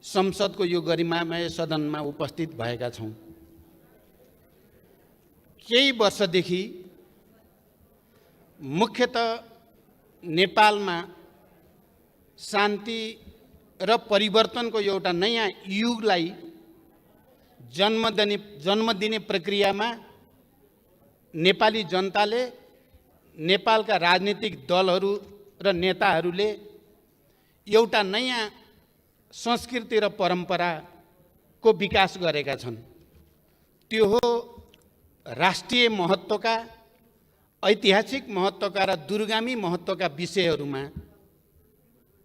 संसदको यो गरिमामय सदनमा उपस्थित भएका छौँ। केही वर्षदेखि मुख्यतः नेपालमा शान्ति र परिवर्तनको एउटा नयाँ युगलाई जन्म दिने प्रक्रियामा नेपाली जनताले, नेपालका राजनीतिक दलहरू र नेताहरूले एउटा नयाँ संस्कृति र परम्पराको विकास गरेका छन्। त्यो हो राष्ट्रिय महत्त्वका, ऐतिहासिक महत्त्वका र दूरगामी महत्त्वका विषयहरूमा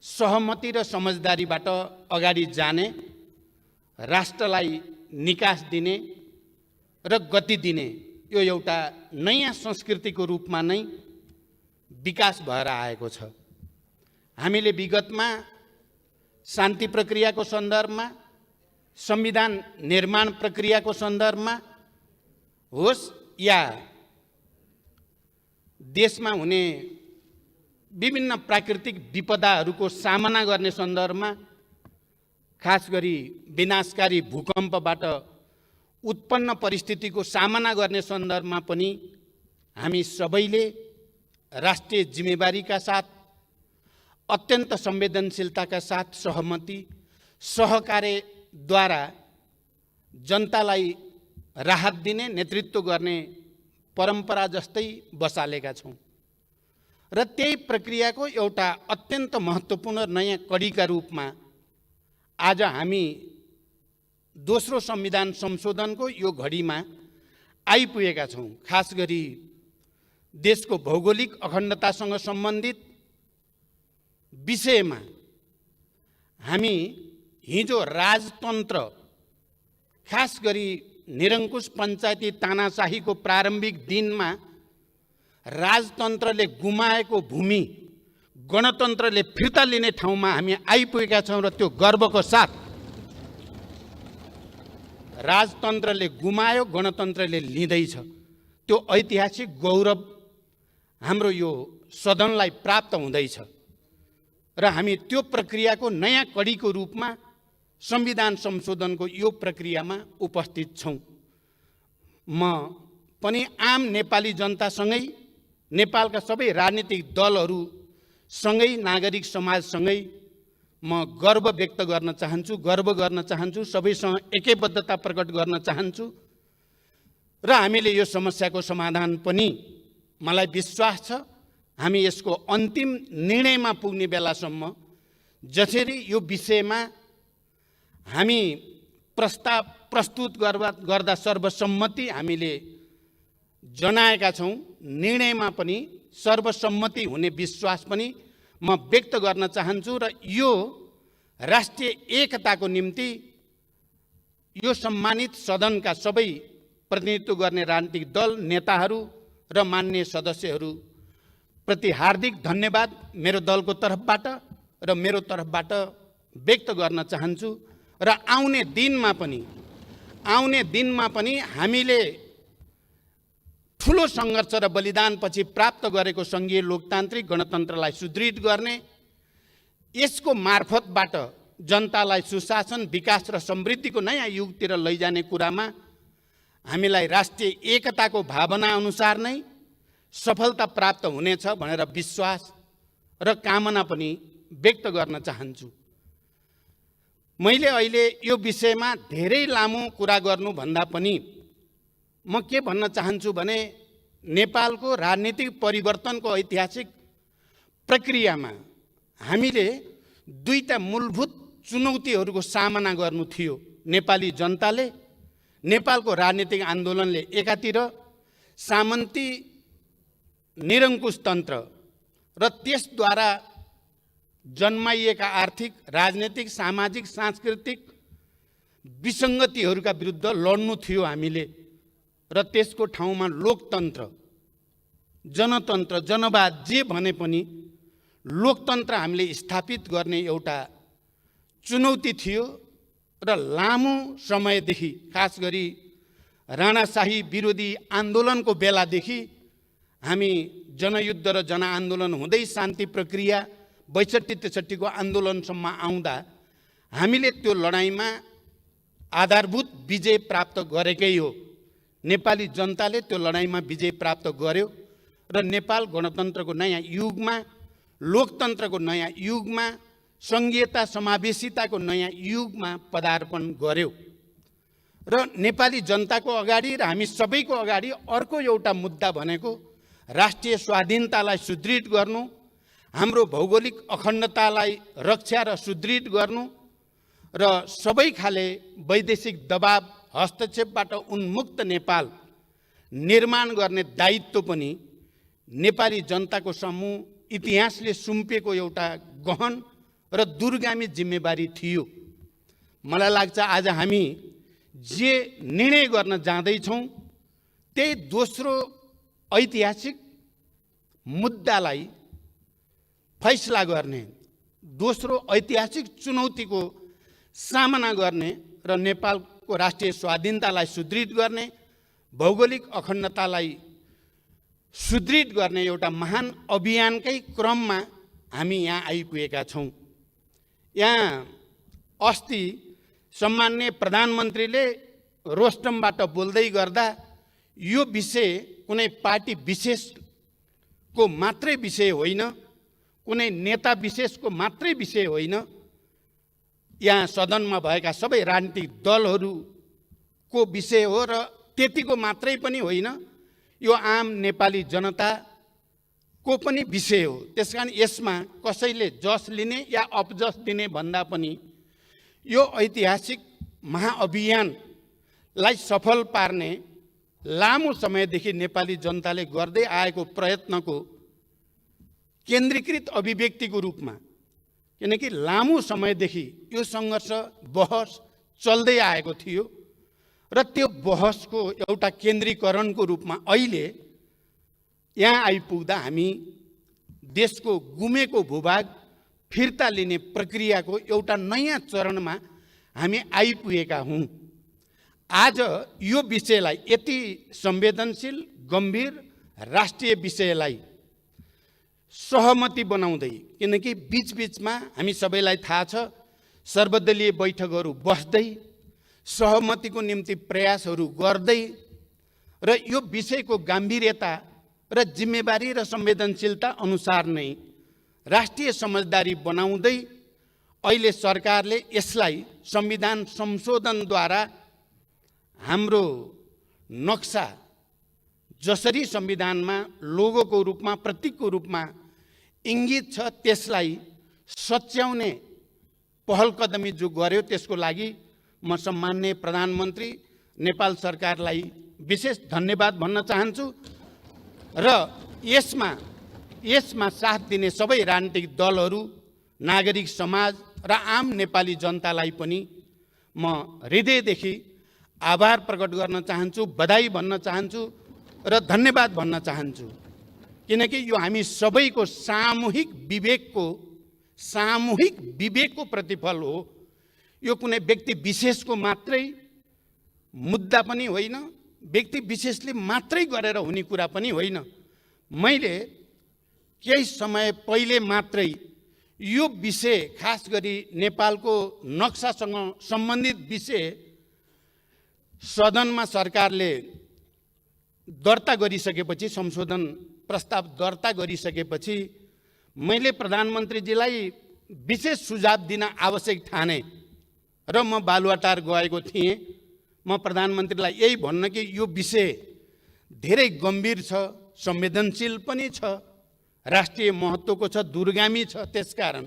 सहमति र समझदारीबाट अगाडि जाने, राष्ट्रलाई निकास दिने र गति दिने यो एउटा नयाँ संस्कृतिको रूपमा नै विकास भएर आएको छ। हामीले विगतमा शान्ति प्रक्रियाको सन्दर्भमा, संविधान निर्माण प्रक्रियाको सन्दर्भमा होस् या देशमा हुने विभिन्न प्राकृतिक विपदाहरूको सामना गर्ने सन्दर्भमा, खास गरी विनाशकारी भूकम्पबाट उत्पन्न परिस्थितिको सामना गर्ने सन्दर्भमा पनि हामी सबैले राष्ट्रिय जिम्मेवारीका साथ, अत्यन्त संवेदनशीलताका साथ सहमति, सहकार्यद्वारा जनतालाई राहत दिने, नेतृत्व गर्ने परम्परा जस्तै बसालेका छौँ र त्यही प्रक्रियाको एउटा अत्यन्त महत्त्वपूर्ण नयाँ कडीका रूपमा आज हामी दोस्रो संविधान संशोधनको यो घडीमा आइपुगेका छौँ। खास गरी देशको भौगोलिक अखण्डतासँग सम्बन्धित विषयमा हामी हिजो राजतन्त्र, खास गरी निरङ्कुश पञ्चायती तानाशाहीको प्रारम्भिक दिनमा राजतन्त्रले गुमाएको भूमि गणतन्त्रले फिर्ता लिने ठाउँमा हामी आइपुगेका छौँ र त्यो गर्वको साथ राजतन्त्रले गुमायो, गणतन्त्रले लिँदैछ। त्यो ऐतिहासिक गौरव हाम्रो यो सदनलाई प्राप्त हुँदैछ र हामी त्यो प्रक्रियाको नयाँ कडीको रूपमा संविधान संशोधनको यो प्रक्रियामा उपस्थित छौँ। म पनि आम नेपाली जनतासँगै, नेपालका सबै राजनीतिक दलहरूसँगै, नागरिक समाजसँगै म गर्व व्यक्त गर्न चाहन्छु, सबैसँग एकैबद्धता प्रकट गर्न चाहन्छु र हामीले यो समस्याको समाधान पनि, मलाई विश्वास छ, हामी यसको अन्तिम निर्णयमा पुग्ने बेलासम्म जसरी यो विषयमा हामी प्रस्ताव प्रस्तुत गर्दा सर्वसम्मति हामीले जनाएका छौँ, निर्णयमा पनि सर्वसम्मति हुने विश्वास पनि म व्यक्त गर्न चाहन्छु र यो राष्ट्रिय एकताको निम्ति यो सम्मानित सदनका सबै प्रतिनिधित्व गर्ने राजनीतिक दल, नेताहरू र माननीय सदस्यहरू प्रति हार्दिक धन्यवाद मेरो दलको तर्फबाट र मेरो तर्फबाट व्यक्त गर्न चाहन्छु र आउने दिनमा पनि हामीले ठुलो सङ्घर्ष र बलिदानपछि प्राप्त गरेको सङ्घीय लोकतान्त्रिक गणतन्त्रलाई सुदृढ गर्ने, यसको मार्फतबाट जनतालाई सुशासन, विकास र समृद्धिको नयाँ युगतिर लैजाने कुरामा हामीलाई राष्ट्रिय एकताको भावना अनुसार नै सफलता प्राप्त हुनेछ भनेर विश्वास र कामना पनि व्यक्त गर्न चाहन्छु। मैले अहिले यो विषयमा धेरै लामो कुरा गर्नुभन्दा पनि म के भन्न चाहन्छु भने नेपालको राजनीतिक परिवर्तनको ऐतिहासिक प्रक्रियामा हामीले दुईटा मूलभूत चुनौतीहरूको सामना गर्नु थियो। नेपाली जनताले, नेपालको राजनीतिक आन्दोलनले एकातिर सामन्ती निरङ्कुश तन्त्र र त्यसद्वारा जन्माइएका आर्थिक, राजनीतिक, सामाजिक, सांस्कृतिक विसङ्गतिहरूका विरुद्ध लड्नु थियो हामीले र त्यसको ठाउँमा लोकतन्त्र, जनतन्त्र, जनवाद जे भने पनि लोकतन्त्र हामीले स्थापित गर्ने एउटा चुनौती थियो र लामो समयदेखि, खास गरी राणाशाही विरोधी आन्दोलनको बेलादेखि हामी जनयुद्ध र जनआन्दोलन हुँदै शान्ति प्रक्रिया 62-63 को आन्दोलनसम्म आउँदा हामीले त्यो लडाईँमा आधारभूत विजय प्राप्त गरेकै हो। नेपाली जनताले त्यो लडाईँमा विजय प्राप्त गर्यो र नेपाल गणतन्त्रको नयाँ युगमा, लोकतन्त्रको नयाँ युगमा, सङ्घीयता समावेशिताको नयाँ युगमा पदार्पण गर्यो। र नेपाली जनताको अगाडि र हामी सबैको अगाडि अर्को एउटा मुद्दा भनेको राष्ट्रिय स्वाधीनतालाई सुदृढ गर्नु, हाम्रो भौगोलिक अखण्डतालाई रक्षा र सुदृढ गर्नु र सबै खाले वैदेशिक दबाव हस्तक्षेपबाट उन्मुक्त नेपाल निर्माण गर्ने दायित्व पनि नेपाली जनताको समूह इतिहासले सुम्पिएको एउटा गहन र दूरगामी जिम्मेवारी थियो। मलाई लाग्छ आज हामी जे निर्णय गर्न जाँदैछौँ त्यही दोस्रो ऐतिहासिक मुद्दालाई फैसला गर्ने, दोस्रो ऐतिहासिक चुनौतीको सामना गर्ने र नेपालको राष्ट्रिय स्वाधीनतालाई सुदृढ गर्ने, भौगोलिक अखण्डतालाई सुदृढ गर्ने एउटा महान अभियानकै क्रममा हामी यहाँ आइपुगेका छौँ। यहाँ अस्ति सम्माननीय प्रधानमन्त्रीले रोस्टमबाट बोल्दै गर्दा यो विषय कुनै पार्टी विशेषको मात्रै विषय होइन, कुनै नेता विशेषको मात्रै विषय होइन, यहाँ सदनमा भएका सबै राजनीतिक दलहरूको विषय हो र त्यतिको मात्रै पनि होइन, यो आम नेपाली जनताको पनि विषय हो। त्यसकारण यसमा कसैले जस लिने या अपजस दिने भन्दा पनि यो ऐतिहासिक महाअभियानलाई सफल पार्ने लामो समयदेखि नेपाली जनताले गर्दै आएको प्रयत्नको केन्द्रीकृत अभिव्यक्तिको रूपमा, किनकि लामो समयदेखि यो सङ्घर्ष बहस चल्दै आएको थियो र त्यो बहसको एउटा केन्द्रीकरणको रूपमा अहिले यहाँ आइपुग्दा हामी देशको गुमेको भूभाग फिर्ता लिने प्रक्रियाको एउटा नयाँ चरणमा हामी आइपुगेका हौँ। आज यो विषयलाई, यति संवेदनशील गम्भीर राष्ट्रिय विषयलाई सहमति बनाउँदै, किनकि बीचबीचमा हामी सबैलाई थाहा छ सर्वदलीय बैठकहरू बस्दै सहमतिको निम्ति प्रयासहरू गर्दै र यो विषयको गाम्भीर्यता र जिम्मेवारी र संवेदनशीलता अनुसार नै राष्ट्रिय समझदारी बनाउँदै अहिले सरकारले यसलाई संविधान संशोधनद्वारा हाम्रो नक्सा जसरी संविधानमा लोगोको रूपमा, प्रतीकको रूपमा इङ्गित छ, त्यसलाई सच्याउने पहल कदमी जो गर्यो त्यसको लागि म सम्माननीय प्रधानमन्त्री नेपाल सरकारलाई विशेष धन्यवाद भन्न चाहन्छु र यसमा साथ दिने सबै राजनीतिक दलहरू, नागरिक समाज र आम नेपाली जनतालाई पनि म हृदयदेखि आभार प्रकट गर्न चाहन्छु, बधाई भन्न चाहन्छु र धन्यवाद भन्न चाहन्छु। किनकि यो हामी सबैको सामूहिक विवेकको प्रतिफल हो। यो कुनै व्यक्ति विशेषको मात्रै मुद्दा पनि होइन, व्यक्ति विशेषले मात्रै गरेर हुने कुरा पनि होइन। मैले केही समय पहिले मात्रै यो विषय, खास गरी नेपालको नक्सासँग सम्बन्धित विषय सदनमा सरकारले दर्ता गरिसकेपछि, संशोधन प्रस्ताव दर्ता गरिसकेपछि मैले प्रधानमन्त्रीजीलाई विशेष सुझाव दिन आवश्यक ठाने र म बालुवाटार गएको थिएँ। म प्रधानमन्त्रीलाई यही भन्न कि यो विषय धेरै गम्भीर छ, संवेदनशील पनि छ, राष्ट्रिय महत्त्वको छ, दूरगामी छ। त्यसकारण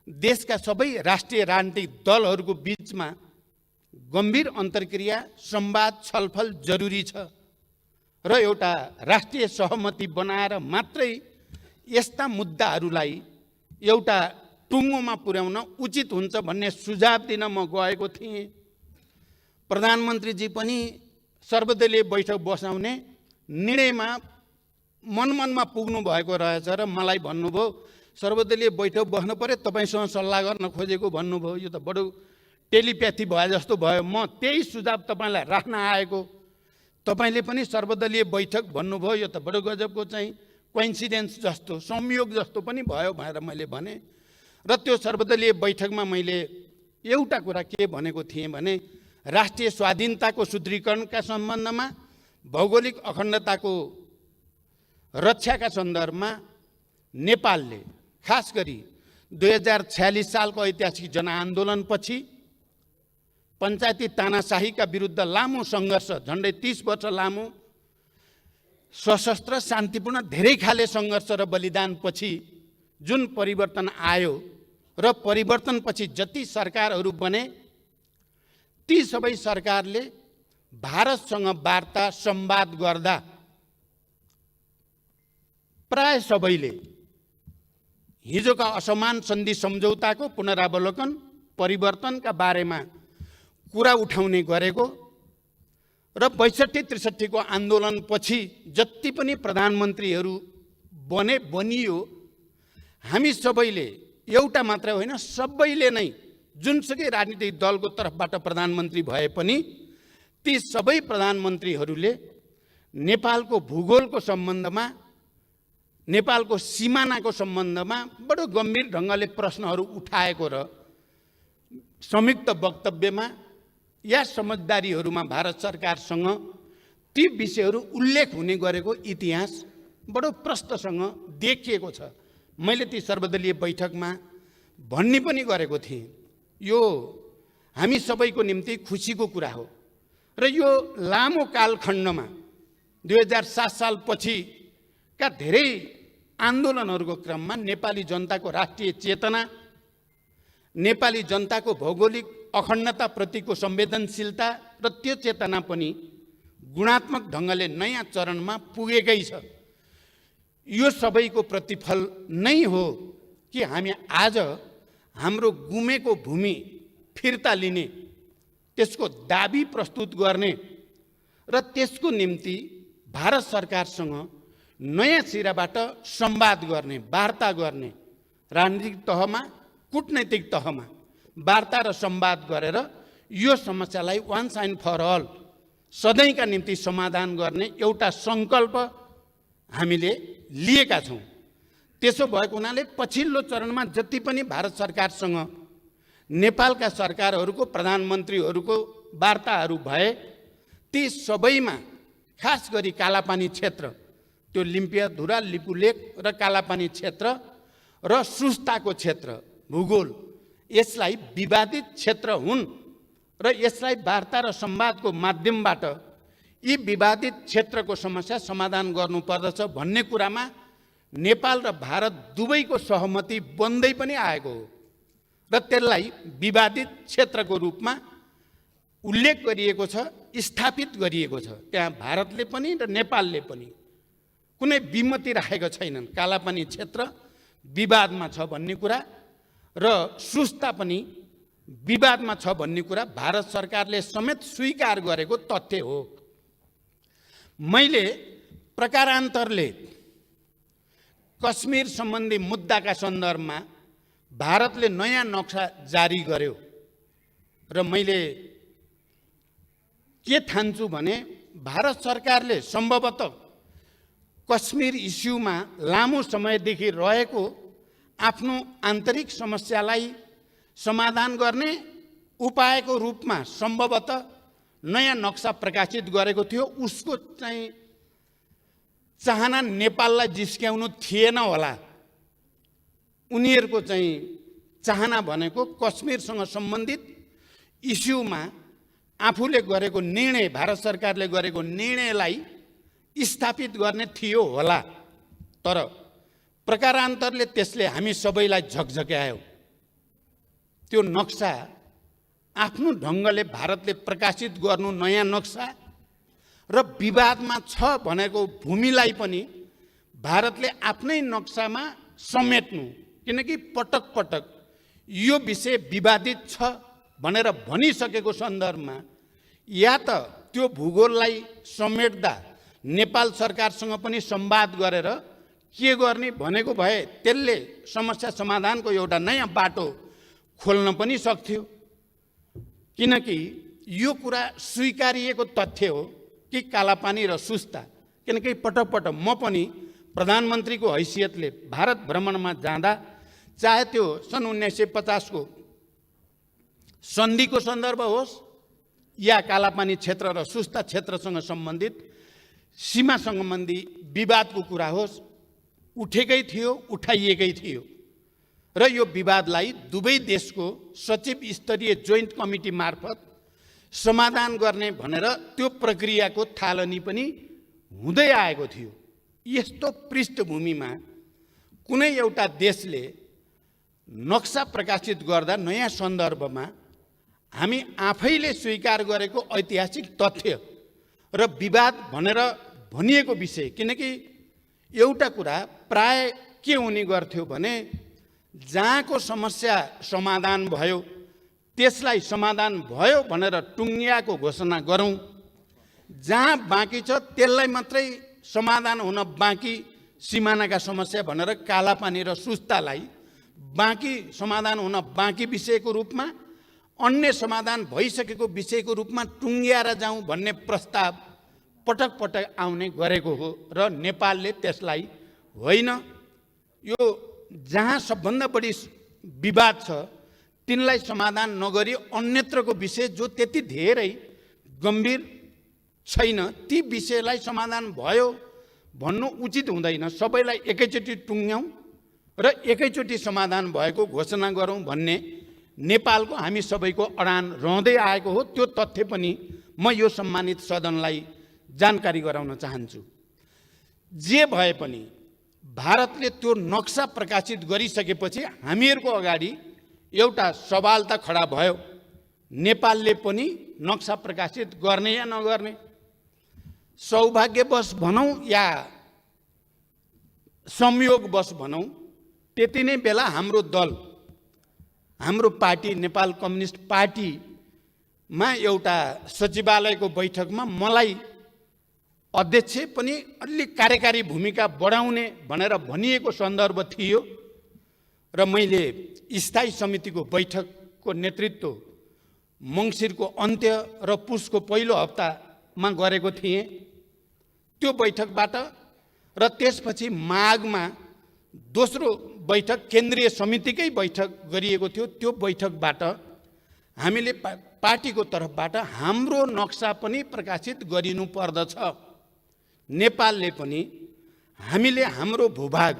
देशका सबै राष्ट्रिय राजनीतिक दलहरूको बीचमा गम्भीर अन्तर्क्रिया, संवाद, छलफल जरुरी छ र एउटा राष्ट्रिय सहमति बनाएर मात्रै यस्ता मुद्दाहरूलाई एउटा टुङ्गोमा पुर्याउन उचित हुन्छ भन्ने सुझाव दिन म गएको थिएँ। प्रधानमन्त्रीजी पनि सर्वदलीय बैठक बसाउने निर्णयमा मनमनमा पुग्नु भएको रहेछ र मलाई भन्नुभयो सर्वदलीय बैठक बस्नु पर्यो, तपाईँसँग सल्लाह गर्न खोजेको भन्नुभयो। यो त बडो टेलिप्याथी भए जस्तो भयो। म त्यही सुझाव तपाईँलाई राख्न आएको, तपाईँले पनि सर्वदलीय बैठक भन्नुभयो, यो त बडो गजबको चाहिँ कोइन्सिडेन्स जस्तो, संयोग जस्तो पनि भयो भनेर मैले भने र त्यो सर्वदलीय बैठकमा मैले एउटा कुरा के भनेको थिएँ भने राष्ट्रिय स्वाधीनताको सुदृढीकरणका सम्बन्धमा, भौगोलिक अखण्डताको रक्षाका सन्दर्भमा नेपालले खास गरी 2046 सालको ऐतिहासिक जनआन्दोलनपछि पञ्चायती तानाशाहीका विरुद्ध लामो सङ्घर्ष, झन्डै 30 वर्ष लामो सशस्त्र शान्तिपूर्ण धेरै खाले सङ्घर्ष र बलिदानपछि जुन परिवर्तन आयो र परिवर्तनपछि जति सरकारहरू बने, ती सबै सरकारले भारतसँग वार्ता संवाद गर्दा प्राय सबैले हिजोका असमान सन्धि सम्झौताको पुनरावलोकन, परिवर्तनका बारेमा कुरा उठाउने गरेको र 62-63 को आन्दोलनपछि जति पनि प्रधानमन्त्रीहरू बनियो, हामी सबैले एउटा मात्र होइन सबैले नै जुनसुकै राजनीतिक दलको तर्फबाट प्रधानमन्त्री भए पनि ती सबै प्रधानमन्त्रीहरूले नेपालको भूगोलको सम्बन्धमा, नेपालको सिमानाको सम्बन्धमा बडो गम्भीर ढङ्गले प्रश्नहरू उठाएको र संयुक्त वक्तव्यमा या समझदारीहरूमा भारत सरकारसँग ती विषयहरू उल्लेख हुने गरेको इतिहास बडो प्रष्टसँग देखिएको छ। मैले ती सर्वदलीय बैठकमा भन्ने पनि गरेको थिएँ, यो हामी सबैको निम्ति खुसीको कुरा हो र यो लामो कालखण्डमा 2007 सालपछिका धेरै आन्दोलनहरूको क्रममा नेपाली जनताको राष्ट्रिय चेतना, नेपाली जनताको भौगोलिक अखण्डताप्रतिको संवेदनशीलता र त्यो चेतना पनि गुणात्मक ढङ्गले नयाँ चरणमा पुगेकै छ। यो सबैको प्रतिफल नै हो कि हामी आज हाम्रो गुमेको भूमि फिर्ता लिने, त्यसको दाबी प्रस्तुत गर्ने र त्यसको निम्ति भारत सरकारसँग नयाँ सिराबाट संवाद गर्ने, वार्ता गर्ने, राजनीतिक तहमा, कूटनैतिक तहमा वार्ता र संवाद गरेर यो समस्यालाई वान्स एन्ड फर अल सधैँका निम्ति समाधान गर्ने एउटा सङ्कल्प हामीले लिएका छौँ। त्यसो भएको हुनाले पछिल्लो चरणमा जति पनि भारत सरकारसँग नेपालका सरकारहरूको, प्रधानमन्त्रीहरूको वार्ताहरू भए, ती सबैमा खास गरी कालापानी क्षेत्र, त्यो लिम्पियाधुरा, लिपुलेक र कालापानी क्षेत्र र सुस्ताको क्षेत्र, भूगोल, यसलाई विवादित क्षेत्र हुन् र यसलाई वार्ता र संवादको माध्यमबाट यी विवादित क्षेत्रको समस्या समाधान गर्नुपर्दछ भन्ने कुरामा नेपाल र भारत दुवैको सहमति बन्दै पनि आएको हो र त्यसलाई विवादित क्षेत्रको रूपमा उल्लेख गरिएको छ, स्थापित गरिएको छ। त्यहाँ भारतले पनि र नेपालले पनि कुनै विमति राखेका छैनन्। कालापानी क्षेत्र विवादमा छ भन्ने कुरा र सुस्ता पनि विवादमा छ भन्ने कुरा भारत सरकारले समेत स्वीकार गरेको तथ्य हो। मैले प्रकारान्तरले कश्मीर सम्बन्धी मुद्दाका सन्दर्भमा भारतले नयाँ नक्सा जारी गर्यो र मैले के ठान्छु भने भारत सरकारले सम्भवतः कश्मीर इस्युमा लामो समयदेखि रहेको आफ्नो आन्तरिक समस्यालाई समाधान गर्ने उपायको रूपमा सम्भवतः नयाँ नक्सा प्रकाशित गरेको थियो। उसको चाहिँ चाहना नेपाललाई जिस्क्याउनु थिएन होला। उनीहरूको चाहिँ चाहना भनेको कश्मीरसँग सम्बन्धित इस्युमा आफूले गरेको निर्णय, भारत सरकारले गरेको निर्णयलाई स्थापित गर्ने थियो होला। तर प्रकारान्तरले त्यसले हामी सबैलाई झकझक्यायो। त्यो नक्सा आफ्नो ढङ्गले भारतले प्रकाशित गर्नु, नयाँ नक्सा र विवादमा छ भनेको भूमिलाई पनि भारतले आफ्नै नक्सामा समेट्नु, किनकि पटक पटक यो विषय विवादित छ भनेर भनिसकेको सन्दर्भमा या त त्यो भूगोललाई समेट्दा नेपाल सरकारसँग पनि संवाद गरेर के गर्ने भनेको भए त्यसले समस्या समाधानको एउटा नयाँ बाटो खोल्न पनि सक्थ्यो। किनकि यो कुरा स्वीकारिएको तथ्य हो कि कालापानी र सुस्ता, किनकि पटक पटक म पनि प्रधानमन्त्रीको हैसियतले भारत भ्रमणमा जाँदा, चाहे त्यो सन् 1950 को सन्धिको सन्दर्भ होस् या कालापानी क्षेत्र र सुस्ता क्षेत्रसँग सम्बन्धित सीमा सम्बन्धी विवादको कुरा होस्, उठेकै थियो, उठाइएकै थियो र यो विवादलाई दुवै देशको सचिव स्तरीय जोइन्ट कमिटी मार्फत समाधान गर्ने भनेर त्यो प्रक्रियाको थालनी पनि हुँदै आएको थियो। यस्तो पृष्ठभूमिमा कुनै एउटा देशले नक्सा प्रकाशित गर्दा नयाँ सन्दर्भमा हामी आफैले स्वीकार गरेको ऐतिहासिक तथ्य र विवाद भनेर भनिएको विषय, किनकि एउटा कुरा प्राय के हुने गर्थ्यो भने जहाँको समस्या समाधान भयो त्यसलाई समाधान भयो भनेर टुङ्गियाको घोषणा गरौँ, जहाँ बाँकी छ त्यसलाई मात्रै समाधान हुन बाँकी सिमानाका समस्या भनेर कालापानी र सुस्तालाई बाँकी समाधान हुन बाँकी विषयको रूपमा, अन्य समाधान भइसकेको विषयको रूपमा टुङ्ग्याएर जाउँ भन्ने प्रस्ताव पटक पटक आउने गरेको हो र नेपालले त्यसलाई होइन, यो जहाँ सबभन्दा बढी विवाद छ तिनलाई समाधान नगरी अन्यत्रको विषय जो त्यति धेरै गम्भीर छैन ती विषयलाई समाधान भयो भन्नु उचित हुँदैन। सबैलाई एकैचोटि टुङ्ग्याउँ र एकैचोटि समाधान भएको घोषणा गरौँ भन्ने नेपालको हामी सबैको अडान रहँदै आएको हो। त्यो तथ्य पनि म यो सम्मानित सदनलाई जानकारी गराउन चाहन्छु। जे भए पनि भारतले त्यो नक्सा प्रकाशित गरिसकेपछि हामीहरूको अगाडि एउटा सवाल त खडा भयो, नेपालले पनि नक्सा प्रकाशित गर्ने या नगर्ने। सौभाग्यवश भनौँ या संयोगवश भनौँ, त्यति नै बेला हाम्रो दल, हाम्रो पार्टी नेपाल कम्युनिस्ट पार्टीमा एउटा सचिवालयको बैठकमा मलाई अध्यक्ष पनि अलि कार्यकारी भूमिका बढाउने भनेर भनिएको सन्दर्भ थियो र मैले स्थायी समितिको बैठकको नेतृत्व मङ्सिरको अन्त्य र पुसको पहिलो हप्तामा गरेको थिएँ। त्यो बैठकबाट र त्यसपछि माघमा दोस्रो बैठक केन्द्रीय समितिकै बैठक गरिएको थियो। त्यो बैठकबाट हामीले पार्टीको तर्फबाट हाम्रो नक्सा पनि प्रकाशित गरिनु पर्दछ। नेपालले पनि हामीले हाम्रो भूभाग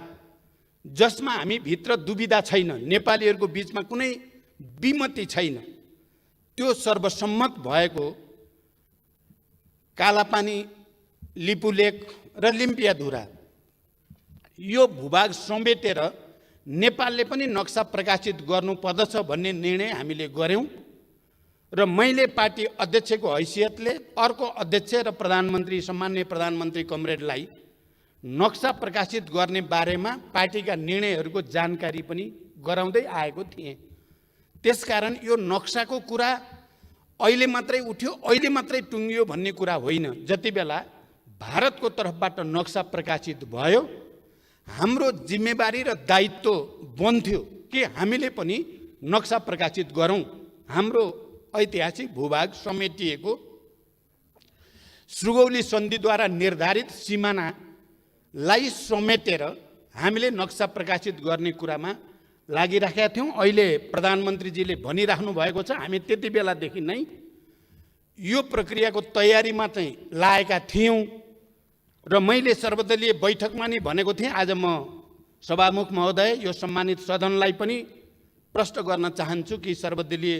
जसमा हामी भित्र दुविधा छैन, नेपालीहरूको बिचमा कुनै विमति छैन, त्यो सर्वसम्मत भएको कालापानी, लिपुलेक र लिम्पियाधुरा यो भूभाग समेटेर नेपालले पनि नक्सा प्रकाशित गर्नुपर्दछ भन्ने निर्णय हामीले गर्यौँ र मैले पार्टी अध्यक्षको हैसियतले अर्को अध्यक्ष र प्रधानमन्त्री, सम्माननीय प्रधानमन्त्री कमरेडलाई नक्सा प्रकाशित गर्ने बारेमा पार्टीका निर्णयहरूको जानकारी पनि गराउँदै आएको थिएँ। त्यसकारण यो नक्साको कुरा अहिले मात्रै उठ्यो, अहिले मात्रै टुङ्गियो भन्ने कुरा होइन। जति बेला भारतको तर्फबाट नक्सा प्रकाशित भयो हाम्रो जिम्मेवारी र दायित्व बन्थ्यो कि हामीले पनि नक्सा प्रकाशित गरौँ। हाम्रो ऐतिहासिक भूभाग समेटिएको सुगौली सन्धिद्वारा निर्धारित सिमानालाई समेटेर हामीले नक्सा प्रकाशित गर्ने कुरामा लागिराखेका थियौँ। अहिले प्रधानमन्त्रीजीले भनिराख्नु भएको छ, हामी त्यति बेलादेखि नै यो प्रक्रियाको तयारीमा चाहिँ लागेका थियौँ र मैले सर्वदलीय बैठकमा नि भनेको थिएँ। आज म सभामुख महोदय यो सम्मानित सदनलाई पनि प्रश्न गर्न चाहन्छु कि सर्वदलीय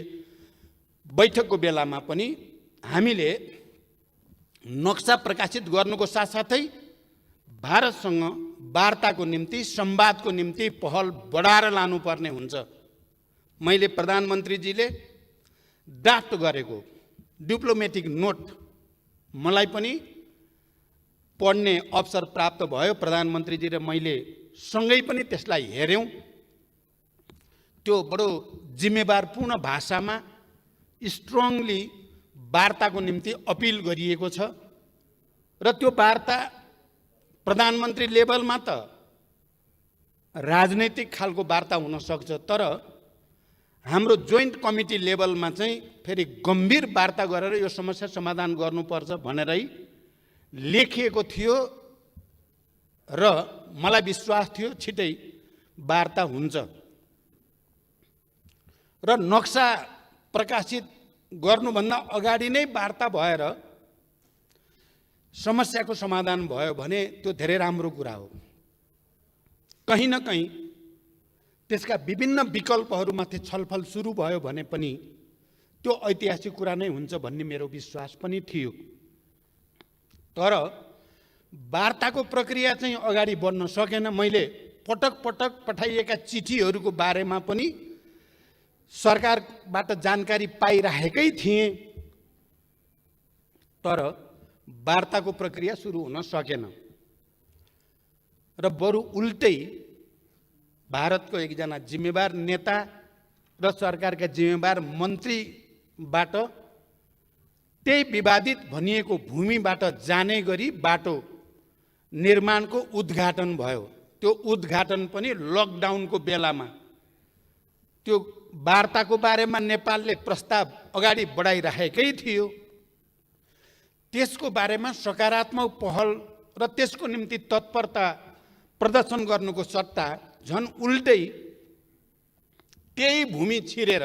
बैठकको बेलामा पनि हामीले नक्सा प्रकाशित गर्नुको साथसाथै भारतसँग वार्ताको निम्ति, संवादको निम्ति पहल बढाएर लानुपर्ने हुन्छ। मैले प्रधानमन्त्रीजीले ड्राफ्ट गरेको डिप्लोमेटिक नोट मलाई पनि पढ्ने अवसर प्राप्त भयो। प्रधानमन्त्रीजी र मैले सँगै पनि त्यसलाई हेऱ्यौँ। त्यो बडो जिम्मेवारपूर्ण भाषामा स्ट्रङली वार्ताको निम्ति अपिल गरिएको छ र त्यो वार्ता प्रधानमन्त्री लेभलमा त राजनैतिक खालको वार्ता हुन सक्छ, तर हाम्रो जोइन्ट कमिटी लेभलमा चाहिँ फेरि गम्भीर वार्ता गरेर यो समस्या समाधान गर्नुपर्छ भनेरै लेखिएको थियो र मलाई विश्वास थियो छिटै वार्ता हुन्छ। र नक्सा प्रकाशित गर्नुभन्दा अगाडि नै वार्ता भएर समस्याको समाधान भयो भने त्यो धेरै राम्रो कुरा हो। कहीँ न कहीँ त्यसका विभिन्न विकल्पहरूमाथि छलफल सुरु भयो भने पनि त्यो ऐतिहासिक कुरा नै हुन्छ भन्ने मेरो विश्वास पनि थियो। तर वार्ताको प्रक्रिया चाहिँ अगाडि बढ्न सकेन। मैले पटक पटक पठाइएका चिठीहरूको बारेमा पनि सरकारबाट जानकारी पाइरहेकै थिएँ, तर वार्ताको प्रक्रिया सुरु हुन सकेन र बरु उल्टै भारतको एकजना जिम्मेवार नेता र सरकारका जिम्मेवार मन्त्रीबाट त्यही विवादित भनिएको भूमिबाट जाने गरी बाटो निर्माणको उद्घाटन भयो। त्यो उद्घाटन पनि लकडाउनको बेलामा। त्यो वार्ताको बारेमा नेपालले प्रस्ताव अगाडि बढाइरहेकै थियो। त्यसको बारेमा सकारात्मक पहल र त्यसको निम्ति तत्परता प्रदर्शन गर्नुको सट्टा झन् उल्टै त्यही भूमि छिरेर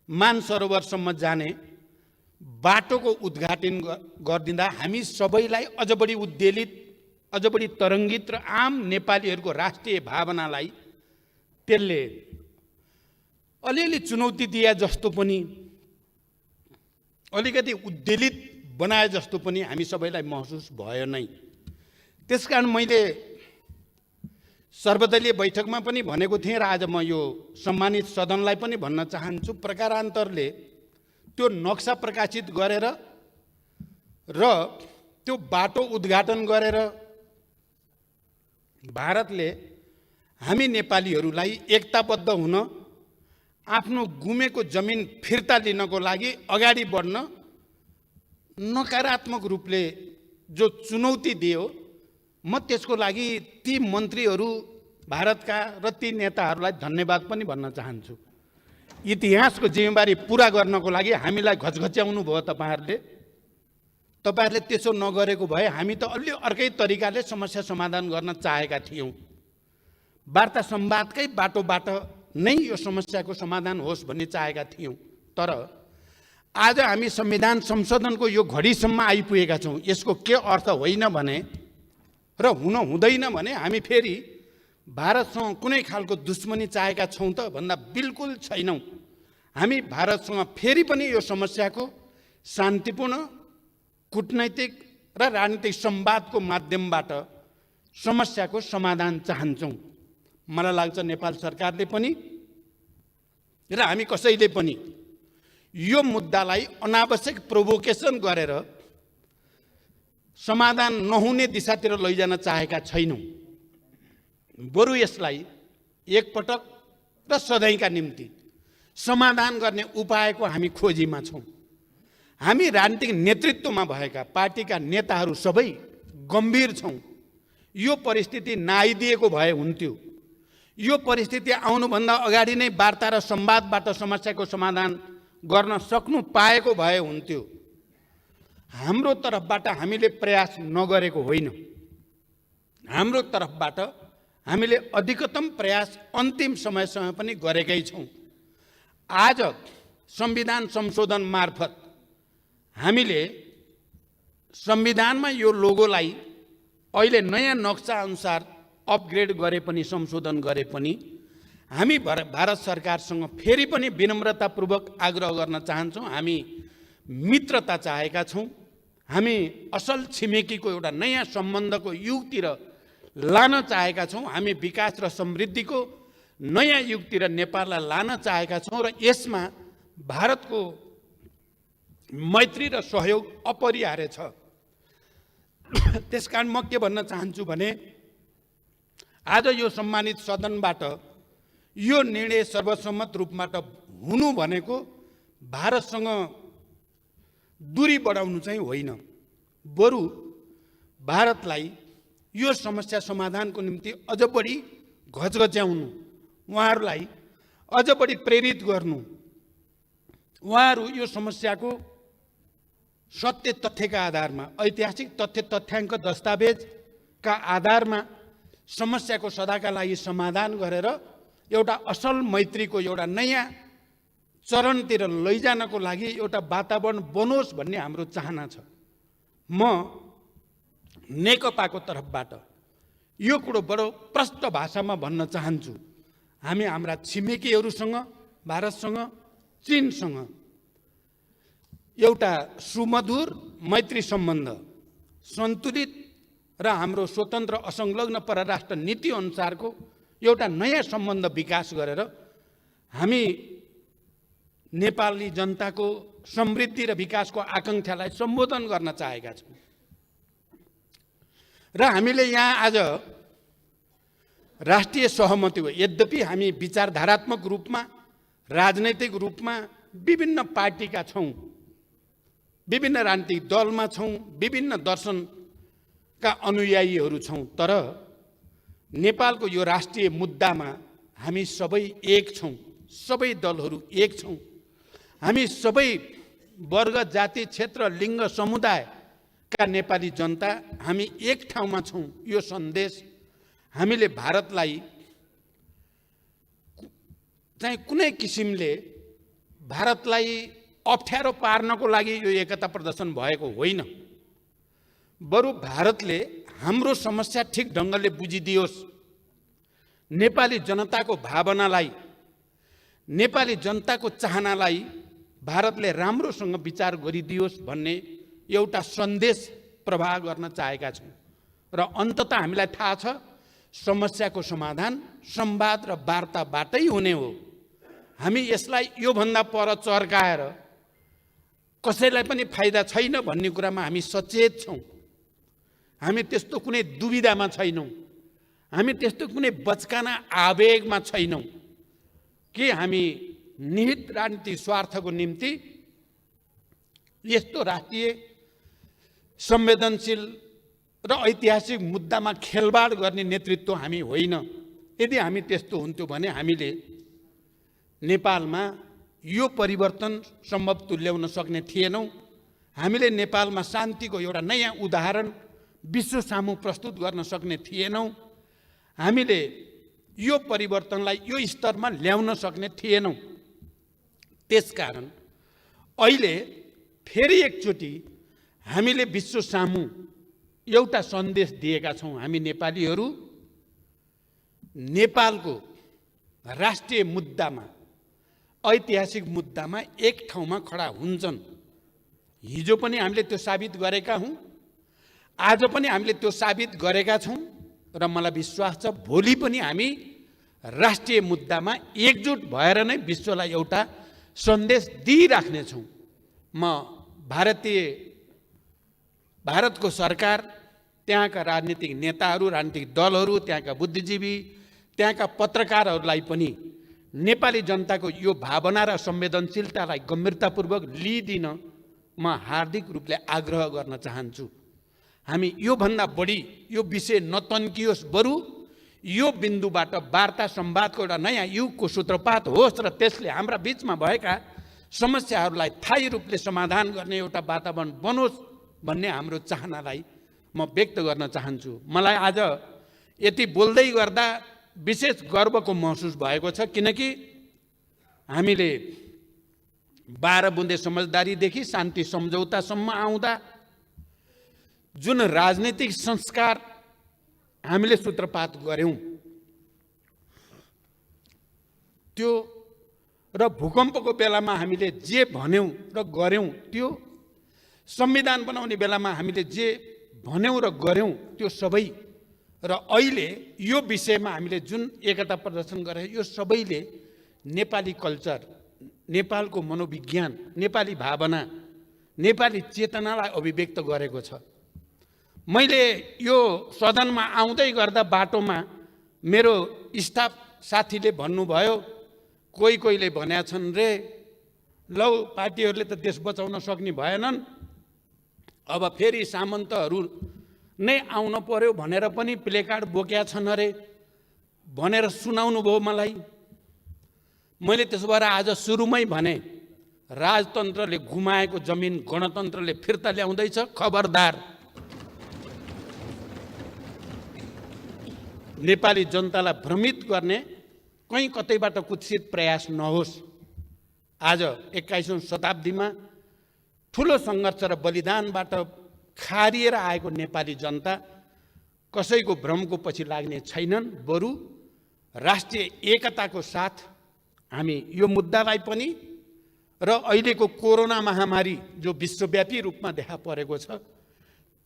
मानसरोवरसम्म जाने बाटोको उद्घाटन गरिदिँदा हामी सबैलाई अझ बढी उद्वेलित, अझ बढी तरङ्गित र आम नेपालीहरूको राष्ट्रिय भावनालाई त्यसले अलिअलि चुनौती दिए जस्तो पनि, अलिकति उद्वेलित बनाए जस्तो पनि हामी सबैलाई महसुस भयो नै। त्यसकारण मैले सर्वदलीय बैठकमा पनि भनेको थिएँ र आज म यो सम्मानित सदनलाई पनि भन्न चाहन्छु, प्रकारान्तरले त्यो नक्सा प्रकाशित गरेर र त्यो बाटो उद्घाटन गरेर भारतले हामी नेपालीहरूलाई एकताबद्ध हुन, आफ्नो गुमेको जमिन फिर्ता लिनको लागि अगाडि बढ्न नकारात्मक रूपले जो चुनौती दियो, म त्यसको लागि ती मन्त्रीहरू भारतका र ती नेताहरूलाई धन्यवाद पनि भन्न चाहन्छु। इतिहासको जिम्मेवारी पुरा गर्नको लागि हामीलाई घचघच्याउनु भयो तपाईँहरूले। तपाईँहरूले त्यसो नगरेको भए हामी त अलि अर्कै तरिकाले समस्या समाधान गर्न चाहेका थियौँ। वार्ता संवादकै बाटोबाट नै यो समस्याको समाधान होस् भन्ने चाहेका थियौँ। तर आज हामी संविधान संशोधनको यो घडीसम्म आइपुगेका छौँ। यसको के अर्थ होइन भने र हुन हुँदैन भने हामी फेरि भारतसँग कुनै खालको दुश्मनी चाहेका छौँ त भन्दा बिल्कुल छैनौँ। हामी भारतसँग फेरि पनि यो समस्याको शान्तिपूर्ण कूटनैतिक र राजनीतिक संवादको माध्यमबाट समस्याको समाधान चाहन्छौँ। मलाई लाग्छ नेपाल सरकारले पनि र हामी कसैले पनि यो मुद्दालाई अनावश्यक प्रोभोकेसन गरेर समाधान नहुने दिशातिर लैजान चाहेका छैनौँ। बरु यसलाई एकपटक र सधैँका निम्ति समाधान गर्ने उपायको हामी खोजीमा छौँ। हामी राजनीतिक नेतृत्वमा भएका पार्टीका नेताहरू सबै गम्भीर छौँ। यो परिस्थिति नआइदिएको भए हुन्थ्यो। यो परिस्थिति आउनुभन्दा अगाडि नै वार्ता र संवादबाट समस्याको समाधान गर्न सक्नु पाएको भए हुन्थ्यो। हाम्रो तर्फबाट हामीले प्रयास नगरेको होइन। हाम्रो तर्फबाट हामीले अधिकतम प्रयास अन्तिम समयसम्म पनि गरेकै छौँ। आज संविधान संशोधन मार्फत हामीले संविधानमा यो लोगोलाई अहिले नयाँ नक्सा अनुसार अपग्रेड गरे पनि, संशोधन गरे पनि हामी भारत सरकारसँग फेरि पनि विनम्रतापूर्वक आग्रह गर्न चाहन्छौँ। हामी मित्रता चाहेका छौँ। हामी असल छिमेकीको एउटा नयाँ सम्बन्धको युगतिर लान चाहेका छौँ। हामी विकास र समृद्धिको नयाँ युगतिर नेपाललाई लान चाहेका छौँ र यसमा भारतको मैत्री र सहयोग अपरिहार्य छ। त्यसकारण म के भन्न चाहन्छु भने आज यो सम्मानित सदनबाट यो निर्णय सर्वसम्मत रूपबाट हुनु भनेको भारतसँग दूरी बढाउनु चाहिँ होइन, बरु भारतलाई यो समस्या समाधानको निम्ति अझ बढी घचघच्याउनु, उहाँहरूलाई अझ बढी प्रेरित गर्नु, उहाँहरू यो समस्याको सत्य तथ्यका आधारमा, ऐतिहासिक तथ्य तथ्याङ्क दस्तावेजका आधारमा समस्याको सदाका लागि समाधान गरेर एउटा असल मैत्रीको एउटा नयाँ चरणतिर लैजानको लागि एउटा वातावरण बनोस् भन्ने हाम्रो चाहना छ। म नेकपाको तर्फबाट यो कुरो बडो प्रष्ट भाषामा भन्न चाहन्छु। हामी हाम्रा छिमेकीहरूसँग, भारतसँग, चीनसँग एउटा सुमधुर मैत्री सम्बन्ध, सन्तुलित र हाम्रो स्वतन्त्र असंलग्न परराष्ट्र नीति अनुसारको एउटा नयाँ सम्बन्ध विकास गरेर हामी नेपाली जनताको समृद्धि र विकासको आकांक्षालाई सम्बोधन गर्न चाहेका छौँ। र हामीले यहाँ आज राष्ट्रिय सहमति हो। यद्यपि हामी विचारधारात्मक रूपमा, राजनैतिक रूपमा विभिन्न पार्टीका छौँ, विभिन्न राजनीतिक दलमा छौँ, विभिन्न दर्शनका अनुयायीहरू छौँ, तर नेपालको यो राष्ट्रिय मुद्दामा हामी सबै एक छौँ। सबै दलहरू एक छौँ। हामी सबै वर्ग, जाति, क्षेत्र, लिङ्ग, समुदायका नेपाली जनता हामी एक ठाउँमा छौँ। यो सन्देश हामीले भारतलाई चाहिँ कुनै किसिमले भारतलाई अप्ठ्यारो पार्नको लागि यो एकता प्रदर्शन भएको होइन। बरु भारतले हाम्रो समस्या ठिक ढङ्गले बुझिदियोस्, नेपाली जनताको भावनालाई, नेपाली जनताको चाहनालाई भारतले राम्रोसँग विचार गरिदियोस् भन्ने एउटा सन्देश प्रवाह गर्न चाहेका छौँ। र अन्ततः हामीलाई थाहा छ समस्याको समाधान संवाद र वार्ताबाटै हुने हो। हामी यसलाई योभन्दा पर चर्काएर कसैलाई पनि फाइदा छैन भन्ने कुरामा हामी सचेत छौँ। हामी त्यस्तो कुनै दुविधामा छैनौँ। हामी त्यस्तो कुनै बचकाना आवेगमा छैनौँ कि हामी निहित राजनीतिक स्वार्थको निम्ति यस्तो राष्ट्रिय संवेदनशील र ऐतिहासिक मुद्दामा खेलबाड गर्ने नेतृत्व हामी होइन। यदि हामी त्यस्तो हुन्थ्यो भने हामीले नेपालमा यो परिवर्तन सम्भव तुल्याउन सक्ने थिएनौँ। हामीले नेपालमा शान्तिको एउटा नयाँ उदाहरण विश्व सामु प्रस्तुत गर्न सक्ने थिएनौँ। हामीले यो परिवर्तनलाई यो स्तरमा ल्याउन सक्ने थिएनौँ। त्यसकारण अहिले फेरि एकचोटि हामीले विश्व सामु एउटा सन्देश दिएका छौँ। हामी नेपालीहरू नेपालको राष्ट्रिय मुद्दामा, ऐतिहासिक मुद्दामा एक ठाउँमा खडा हुन्छन्। हिजो पनि हामीले त्यो साबित गरेका हौँ, आज पनि हामीले त्यो साबित गरेका छौँ र मलाई विश्वास छ भोलि पनि हामी राष्ट्रिय मुद्दामा एकजुट भएर नै विश्वलाई एउटा सन्देश दिइराख्नेछौँ। म भारतको सरकार, त्यहाँका राजनीतिक नेताहरू, राजनीतिक दलहरू, त्यहाँका बुद्धिजीवी, त्यहाँका पत्रकारहरूलाई पनि नेपाली जनताको यो भावना र संवेदनशीलतालाई गम्भीरतापूर्वक लिइदिन म हार्दिक रूपले आग्रह गर्न चाहन्छु। हामी योभन्दा बढी यो विषय नतन्कियोस्, बरु यो बिन्दुबाट वार्ता संवादको एउटा नयाँ युगको सूत्रपात होस् र त्यसले हाम्रा बीचमा भएका समस्याहरूलाई स्थायी रूपले समाधान गर्ने एउटा वातावरण बनोस् भन्ने हाम्रो चाहनालाई म व्यक्त गर्न चाहन्छु। मलाई आज यति बोल्दै गर्दा विशेष गर्वको महसुस भएको छ, किनकि हामीले 12 बुँदे समझदारीदेखि शान्ति सम्झौतासम्म आउँदा जुन राजनीतिक संस्कार हामीले सूत्रपात गर्यौं त्यो र भूकम्पको बेलामा हामीले जे भन्यौं र गर्यौं, त्यो संविधान बनाउने बेलामा हामीले जे भन्यौं र गर्यौं त्यो सबै, र अहिले यो विषयमा हामीले जुन एकता प्रदर्शन गरे यो सबैले नेपाली कल्चर, नेपालको मनोविज्ञान, नेपाली भावना, नेपाली चेतनालाई अभिव्यक्त गरेको छ। मैले यो सदनमा आउँदै गर्दा बाटोमा मेरो स्टाफ साथीले भन्नुभयो, कोहीले भनेका छन् रे, लौ पार्टीहरूले त देश बचाउन सक्ने भएनन्, अब फेरि सामन्तहरू नै आउन पर्यो भनेर पनि प्लेकार्ड बोकेका छन् अरे भनेर सुनाउनु भयो मलाई। मैले त्यसो भएर आज सुरुमै भने, राजतन्त्रले गुमाएको जमिन गणतन्त्रले फिर्ता ल्याउँदैछ, खबरदार। नेपाली जनतालाई भ्रमित गर्ने कहीँ कतैबाट कुत्सित प्रयास नहोस्। आज 21औं शताब्दीमा ठुलो सङ्घर्ष र बलिदानबाट खारिएर आएको नेपाली जनता कसैको भ्रमको पछि लाग्ने छैनन्। बरु राष्ट्रिय एकताको साथ हामी यो मुद्दालाई पनि र अहिलेको कोरोना महामारी जो विश्वव्यापी रूपमा देखा परेको छ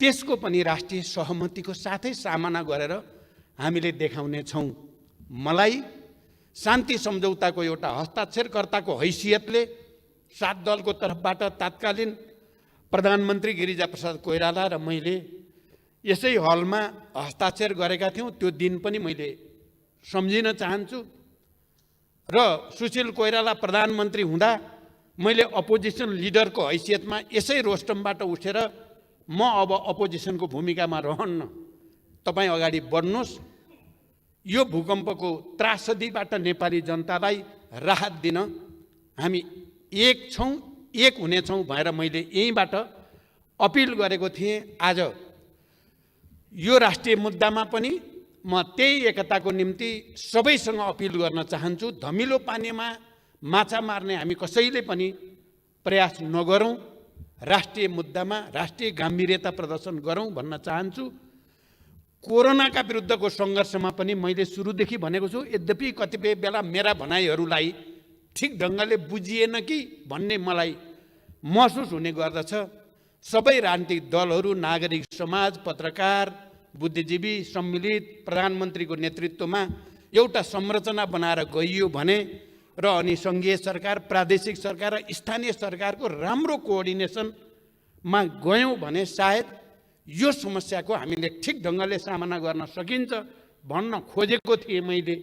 त्यसको पनि राष्ट्रिय सहमतिको साथै सामना गरेर हामीले देखाउने छौँ। मलाई शान्ति सम्झौताको एउटा हस्ताक्षरकर्ताको हैसियतले 7 दलको तर्फबाट तत्कालीन प्रधानमन्त्री गिरिजाप्रसाद कोइराला र मैले यसै हलमा हस्ताक्षर गरेका थियौँ। त्यो दिन पनि मैले सम्झिन चाहन्छु र सुशील कोइराला प्रधानमन्त्री हुँदा मैले अपोजिसन लिडरको हैसियतमा यसै रोस्टमबाट उठेर म अब अपोजिसनको भूमिकामा रहन्न, तपाईँ अगाडि बढ्नुहोस्, यो भूकम्पको त्रासदीबाट नेपाली जनतालाई राहत दिन हामी एक छौँ, एक हुनेछौँ भनेर मैले यहीँबाट अपिल गरेको थिएँ। आज यो राष्ट्रिय मुद्दामा पनि म त्यही एकताको निम्ति सबैसँग अपिल गर्न चाहन्छु। धमिलो पानीमा माछा मार्ने हामी कसैले पनि प्रयास नगरौँ, राष्ट्रिय मुद्दामा राष्ट्रिय गम्भीरता प्रदर्शन गरौँ भन्न चाहन्छु। कोरोनाका विरुद्धको सङ्घर्षमा पनि मैले सुरुदेखि भनेको छु, यद्यपि कतिपय बेला मेरा भनाइहरूलाई ठिक ढङ्गले बुझिएन कि भन्ने मलाई महसुस हुने गर्दछ। सबै राजनीतिक दलहरू, नागरिक समाज, पत्रकार, बुद्धिजीवी सम्मिलित प्रधानमन्त्रीको नेतृत्वमा एउटा संरचना बनाएर गइयो भने र अनि सङ्घीय सरकार, प्रादेशिक सरकार र स्थानीय सरकारको राम्रो कोअर्डिनेसनमा गयौँ भने सायद यो समस्याको हामीले ठिक ढङ्गले सामना गर्न सकिन्छ भन्न खोजेको थिएँ मैले।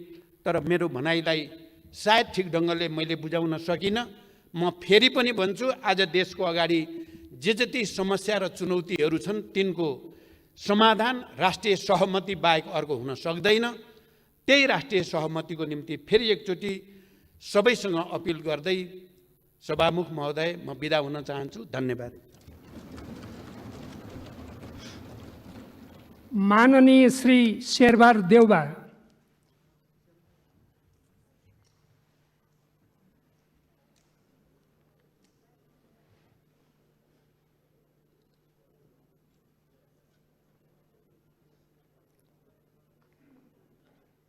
तर मेरो भनाइलाई सायद ठिक ढङ्गले मैले बुझाउन सकिनँ। म फेरि पनि भन्छु, आज देशको अगाडि जे जति समस्या र चुनौतीहरू छन् तिनको समाधान राष्ट्रिय सहमति बाहेक अर्को हुन सक्दैन। त्यही राष्ट्रिय सहमतिको निम्ति फेरि एकचोटि सबैसँग अपिल गर्दै सभामुख महोदय म बिदा हुन चाहन्छु। धन्यवाद। माननीय श्री शेरबहादुर देउबा